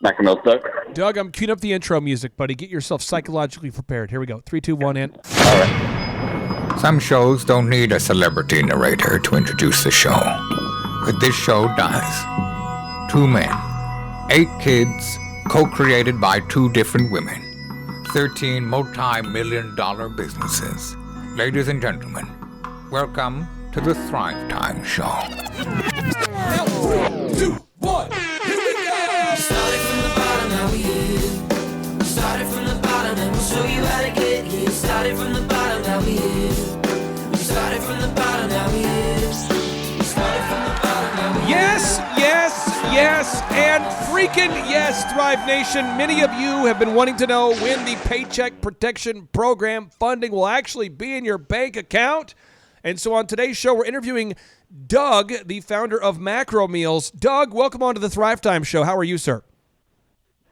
Macromills, Doug. Doug, I'm queuing up the intro music, buddy. Get yourself psychologically prepared. Here we go. 3, 2, 1, and... All right. Some shows don't need a celebrity narrator to introduce the show, but this show does. 2 men, 8 kids, co-created by 2 different women, 13 multi-million-dollar businesses. Ladies and gentlemen, welcome to the Thrive Time Show. 3, 2, 1, here we go! Started from the bottom, now we here. Started from the bottom, and we'll show you how to get here. Started from the bottom, now we here. We started from the bottom, now we here. Started from the bottom, now we here. Yes, and freaking yes, Thrive Nation. Many of you have been wanting to know when the Paycheck Protection Program funding will actually be in your bank account. And so on today's show, we're interviewing Doug, the founder of Macro Meals. Doug, welcome on to the Thrive Time Show. How are you, sir?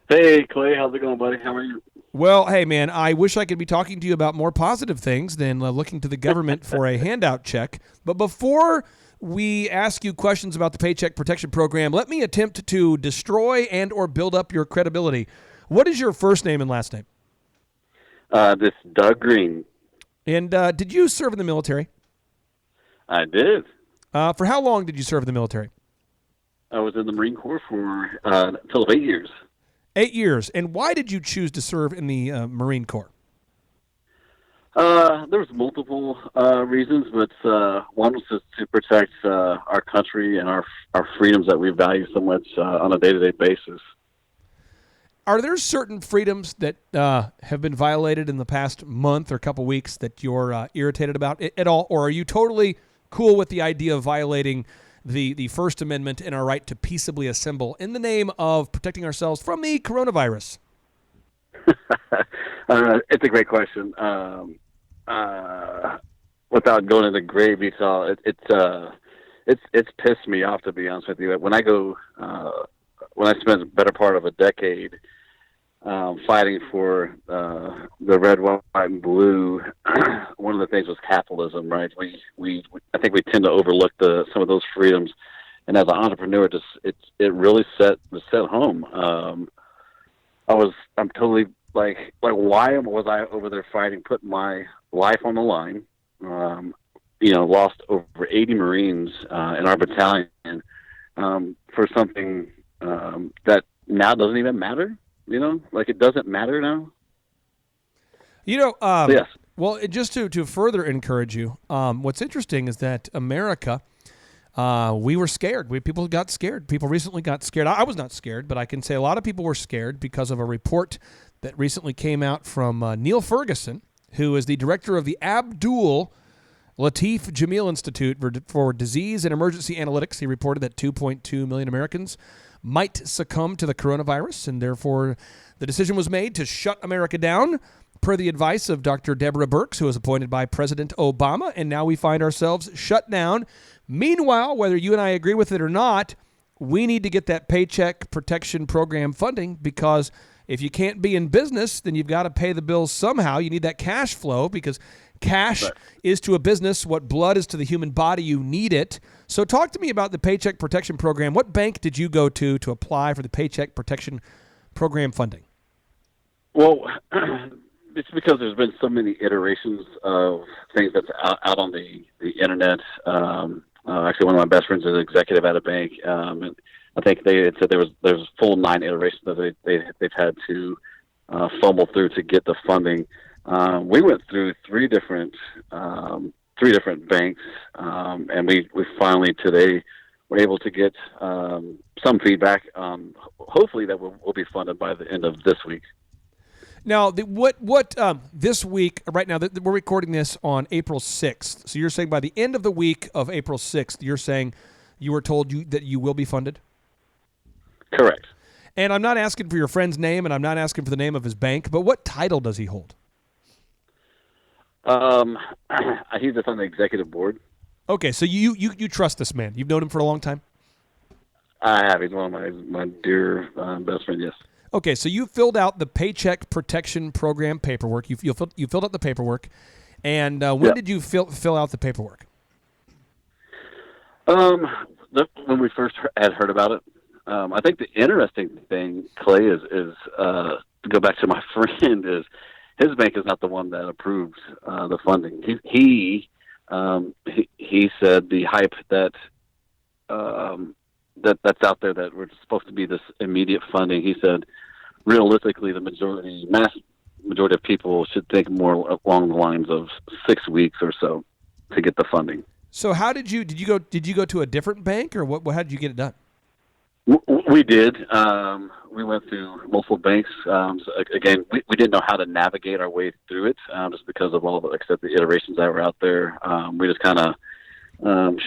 Hey, Clay. How's it going, buddy? How are you? Well, hey, man, I wish I could be talking to you about more positive things than looking to the government for a handout check. But before we ask you questions about the Paycheck Protection Program, let me attempt to destroy and or build up your credibility. What is your first name and last name? This is Doug Green. And did you serve in the military? I did. For how long did you serve in the military? I was in the Marine Corps for a total of 8 years. 8 years. And why did you choose to serve in the Marine Corps? There was multiple reasons, but one was just to protect our country and our freedoms that we value so much on a day-to-day basis. Are there certain freedoms that have been violated in the past month or couple weeks that you're irritated about at all? Or are you totally cool with the idea of violating the First Amendment and our right to peaceably assemble in the name of protecting ourselves from the coronavirus? It's a great question. Without going into great detail, it's pissed me off, to be honest with you. When I spent the better part of a decade fighting for the red, white, and blue, one of the things was capitalism, right? I think we tend to overlook some of those freedoms, and as an entrepreneur, it really set home. I'm totally like why was I over there fighting, putting my life on the line? Lost over 80 Marines in our battalion for something that now doesn't even matter. It doesn't matter now. Yes. Well, just to further encourage you, what's interesting is that America, we were scared. People got scared. People recently got scared. I was not scared, but I can say a lot of people were scared because of a report that recently came out from Neil Ferguson, who is the director of the Abdul Latif Jameel Institute for Disease and Emergency Analytics. He reported that 2.2 million Americans might succumb to the coronavirus, and therefore the decision was made to shut America down per the advice of Dr. Deborah Birx, who was appointed by President Obama, and now we find ourselves shut down. Meanwhile, whether you and I agree with it or not, we need to get that Paycheck Protection Program funding, because if you can't be in business, then you've got to pay the bills somehow. You need that cash flow, because cash is to a business what blood is to the human body. You need it. So talk to me about the Paycheck Protection Program. What bank did you go to apply for the Paycheck Protection Program funding? Well, it's because there's been so many iterations of things that's out on the internet. Actually, one of my best friends is an executive at a bank, and I think they had said there's full 9 iterations that they've had to fumble through to get the funding. We went through three different banks, and we finally today were able to get some feedback. Hopefully, that will be funded by the end of this week. Now, this week, right now, we're recording this on April 6th. So you're saying by the end of the week of April 6th, you're saying you were told that you will be funded? Correct. And I'm not asking for your friend's name, and I'm not asking for the name of his bank, but what title does he hold? He's just on the executive board. Okay, so you trust this man. You've known him for a long time? I have. He's one of my dear best friends, yes. Okay, so you filled out the Paycheck Protection Program paperwork. You filled out the paperwork, and when did you fill out the paperwork? When we first had heard about it, I think the interesting thing, Clay, is to go back to my friend, is his bank is not the one that approved the funding. He said the hype that that's out there, that we're supposed to be this immediate funding. He said realistically, the majority of people should think more along the lines of 6 weeks or so to get the funding. So how did you go to a different bank, or what? How did you get it done? We did. We went through multiple banks. So again, we didn't know how to navigate our way through it, just because of all the, like I said, the iterations that were out there. We just kind of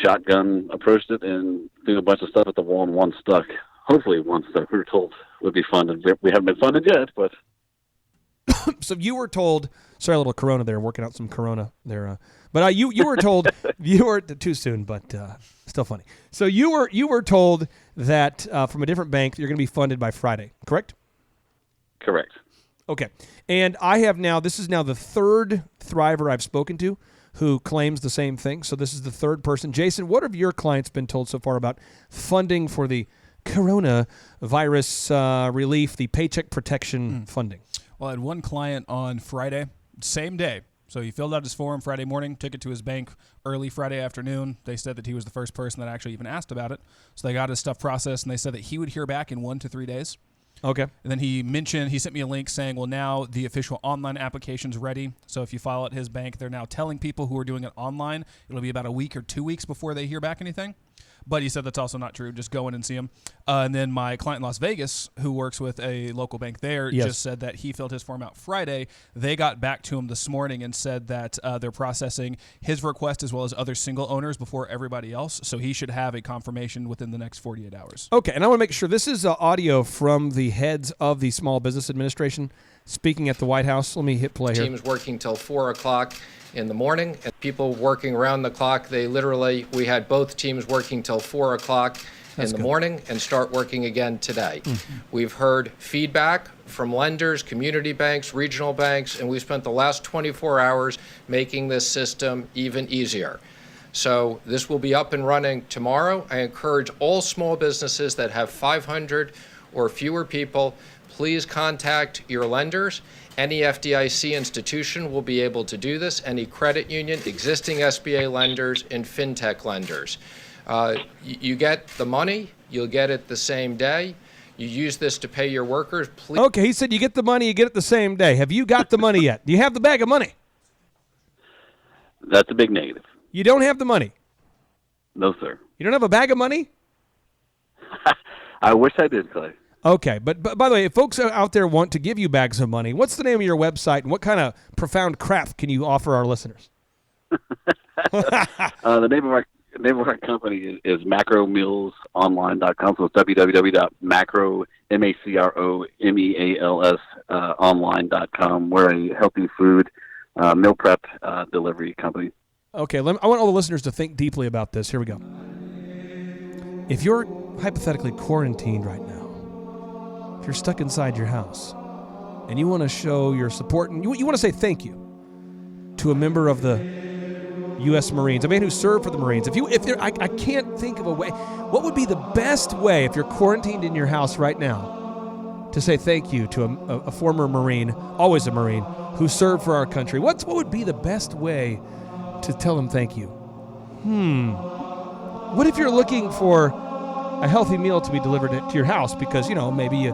shotgun approached it and threw a bunch of stuff at the wall, and one stuck. Hopefully one stuck. We were told would be funded. We haven't been funded yet, but. So you were told, sorry, a little Corona there, working out some Corona there. But you were told, you were too soon, but still funny. So you were told that from a different bank, you're going to be funded by Friday, correct? Correct. Okay. And this is now the third Thriver I've spoken to who claims the same thing. So this is the third person. Jason, what have your clients been told so far about funding for the coronavirus relief, the Paycheck Protection funding? Well, I had one client on Friday, same day. So he filled out his form Friday morning, took it to his bank early Friday afternoon. They said that he was the first person that actually even asked about it. So they got his stuff processed, and they said that he would hear back in 1 to 3 days. Okay. And then he sent me a link saying, well, now the official online application's ready. So if you file at his bank, they're now telling people who are doing it online, it'll be about a week or 2 weeks before they hear back anything. But he said that's also not true. Just go in and see him. And then my client in Las Vegas, who works with a local bank there, just said that he filled his form out Friday. They got back to him this morning and said that they're processing his request as well as other single owners before everybody else. So he should have a confirmation within the next 48 hours. Okay, and I want to make sure this is audio from the heads of the Small Business Administration speaking at the White House. Let me hit play here. Teams working till 4 o'clock in the morning, and people working around the clock. We had both teams working till 4 o'clock in the morning and start working again today. We've heard feedback from lenders, community banks, regional banks, and we spent the last 24 hours making this system even easier. So this will be up and running tomorrow. I encourage all small businesses that have 500 or fewer people, please contact your lenders. Any FDIC institution will be able to do this, any credit union, existing SBA lenders, and fintech lenders. You get the money, you'll get it the same day. You use this to pay your workers. Please. Okay, he said you get the money, you get it the same day. Have you got the money yet? Do you have the bag of money? That's a big negative. You don't have the money? No, sir. You don't have a bag of money? I wish I did, Clay. Okay, but by the way, if folks out there want to give you bags of money, what's the name of your website, and what kind of profound crap can you offer our listeners? The name of our company is macromealsonline.com. So it's www.macromeals online.com. We're a healthy food meal prep delivery company. Okay, I want all the listeners to think deeply about this. Here we go. If you're hypothetically quarantined right now, if you're stuck inside your house, and you want to show your support, and you want to say thank you to a member of the U.S. Marines, a man who served for the Marines. I can't think of a way. What would be the best way if you're quarantined in your house right now to say thank you to a former Marine, always a Marine, who served for our country? What would be the best way to tell them thank you? What if you're looking for a healthy meal to be delivered to your house because, maybe you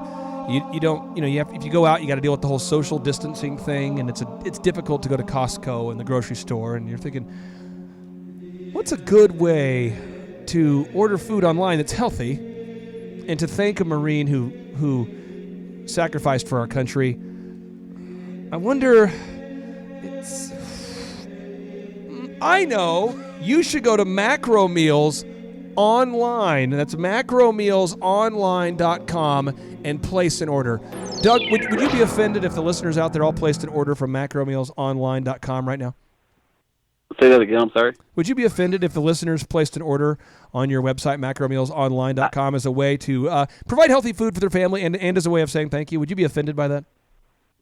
don't, if you go out, you got to deal with the whole social distancing thing, and it's difficult to go to Costco and the grocery store, and you're thinking, what's a good way to order food online that's healthy and to thank a Marine who sacrificed for our country? I wonder, I know, you should go to Macro Meals Online. That's macromealsonline.com and place an order. Doug, would you be offended if the listeners out there all placed an order from macromealsonline.com right now? Say that again, I'm sorry. Would you be offended if the listeners placed an order on your website, macromealsonline.com, as a way to provide healthy food for their family and as a way of saying thank you? Would you be offended by that?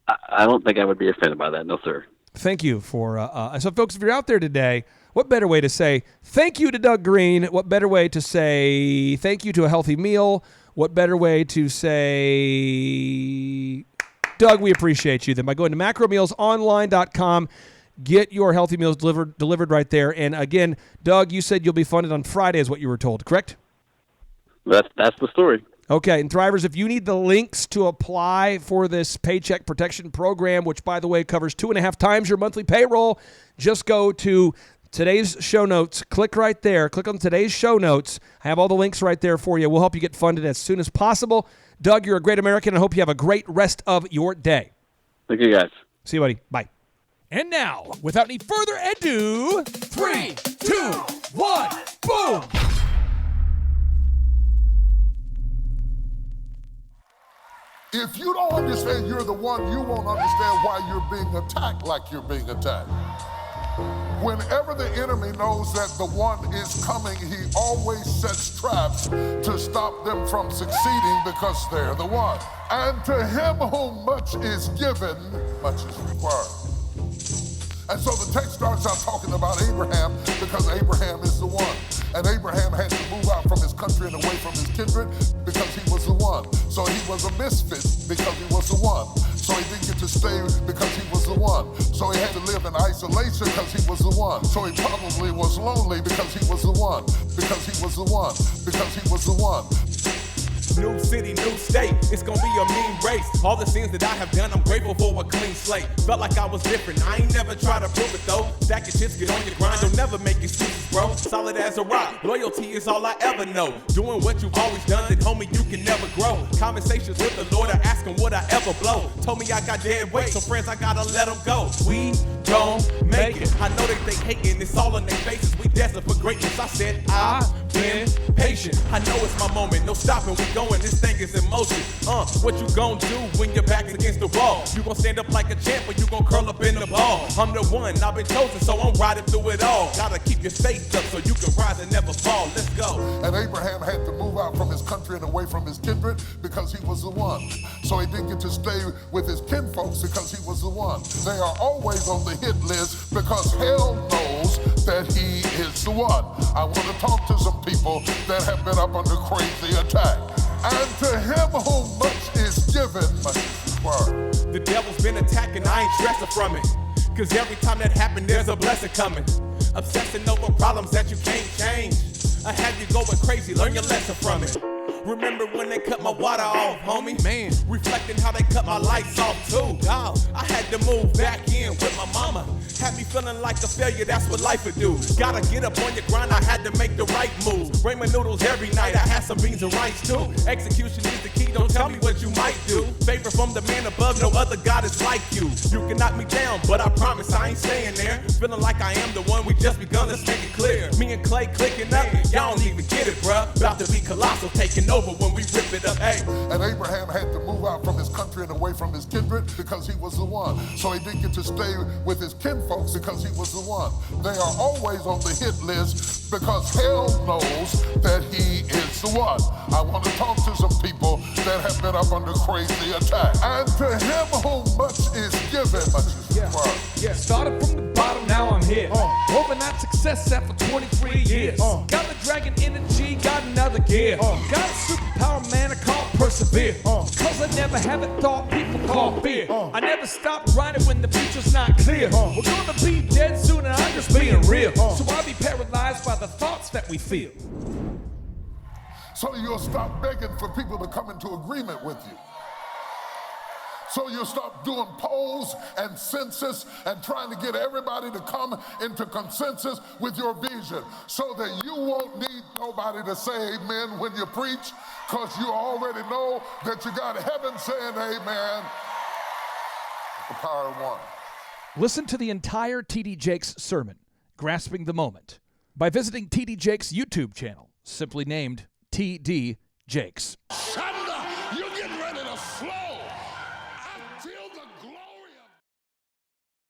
I don't think I would be offended by that, no, sir. Thank you for so folks, if you're out there today, what better way to say thank you to Doug Green? What better way to say thank you to a healthy meal what better way to say, Doug, we appreciate you than by going to macromealsonline.com. Get your healthy meals delivered right there. And again, Doug, you said you'll be funded on Friday is what you were told, correct? That's the story. Okay, and Thrivers, if you need the links to apply for this Paycheck Protection Program, which, by the way, covers 2.5 times your monthly payroll, just go to today's show notes. Click right there. Click on today's show notes. I have all the links right there for you. We'll help you get funded as soon as possible. Doug, you're a great American. I hope you have a great rest of your day. Thank you, guys. See you, buddy. Bye. And now, without any further ado, 3, 2, 1, boom! If you don't understand you're the one, you won't understand why you're being attacked like you're being attacked. Whenever the enemy knows that the one is coming, he always sets traps to stop them from succeeding because they're the one. And to him whom much is given, much is required. And so the text starts out talking about Abraham because Abraham is the one. And Abraham had to move out from his country and away from his kindred because he was the one. So he was a misfit because he was the one. So he didn't get to stay because he was the one. So he had to live in isolation because he was the one. So he probably was lonely because he was the one. Because he was the one. Because he was the one. New city, new state, it's gonna be a mean race. All the sins that I have done, I'm grateful for a clean slate. Felt like I was different, I ain't never tried to prove it though. Stack your chips, get on your grind, don't never make excuses, bro. Solid as a rock, loyalty is all I ever know. Doing what you've always done, then homie, you can never grow. Conversations with the Lord, I ask him would I ever blow. Told me I got dead weight, so friends, I gotta let them go. We don't make it, I know that they hating, it's all on their faces. We destined for greatness, I said I've been patient. I know it's my moment, no stopping, we going, this thing is in motion. What you gonna do when your back's against the wall? You gonna stand up like a champ or you gonna curl up in the ball? I'm the one, I've been chosen, so I'm riding through it all. Gotta keep your faith up so you can rise and never fall. Let's go. And Abraham had to move out from his country and away from his kindred because he was the one. So he didn't get to stay with his kinfolks because he was the one. They are always on the hit list because hell knows that he is the one. I want to talk to some people that have been up under crazy attack. And to him whom much is given, much is required. The devil's been attacking, I ain't stressing from it. Cause every time that happens, there's a blessing coming. Obsessing over problems that you can't change. I have you going crazy, learn your lesson from it. Remember when they cut my water off, homie? Man, reflecting how they cut my lights off too. Dog, I had to move back in with my mama. Had me feeling like a failure, that's what life would do. Gotta get up on your grind, I had to make the right move. Ramen noodles every night, I had some beans and rice too. Execution is the key, don't tell me what you might do. Favor from the man above, no other God is like you. You can knock me down, but I promise I ain't staying there. Feeling like I am the one, we just begun, let's make it clear. Me and Clay clicking up, y'all don't even get it, bruh. About to be colossal, taking over when we rip it up, hey. And Abraham had to move out from his country and away from his kindred because he was the one. So he didn't get to stay with his kinfolks because he was the one. They are always on the hit list because hell knows that he is the one. I want to talk to some people that have been up under crazy attack. And to him whom much is given, much is required. Yeah, started from the bottom, now I'm here. Hoping that success after 23 years. Got the dragon energy, got another gear. Got a superpower, man, I call persevere. Cause I never have it thought people call fear. I never stop writing when the future's not clear. We're gonna be dead soon and I'm just being real. So I'll be paralyzed by the thoughts that we feel. So you'll stop begging for people to come into agreement with you. So you'll stop doing polls and census and trying to get everybody to come into consensus with your vision so that you won't need nobody to say amen when you preach, because you already know that you got heaven saying amen. The power of one. Listen to the entire T.D. Jakes sermon, Grasping the Moment, by visiting T.D. Jakes' YouTube channel, simply named T.D. Jakes.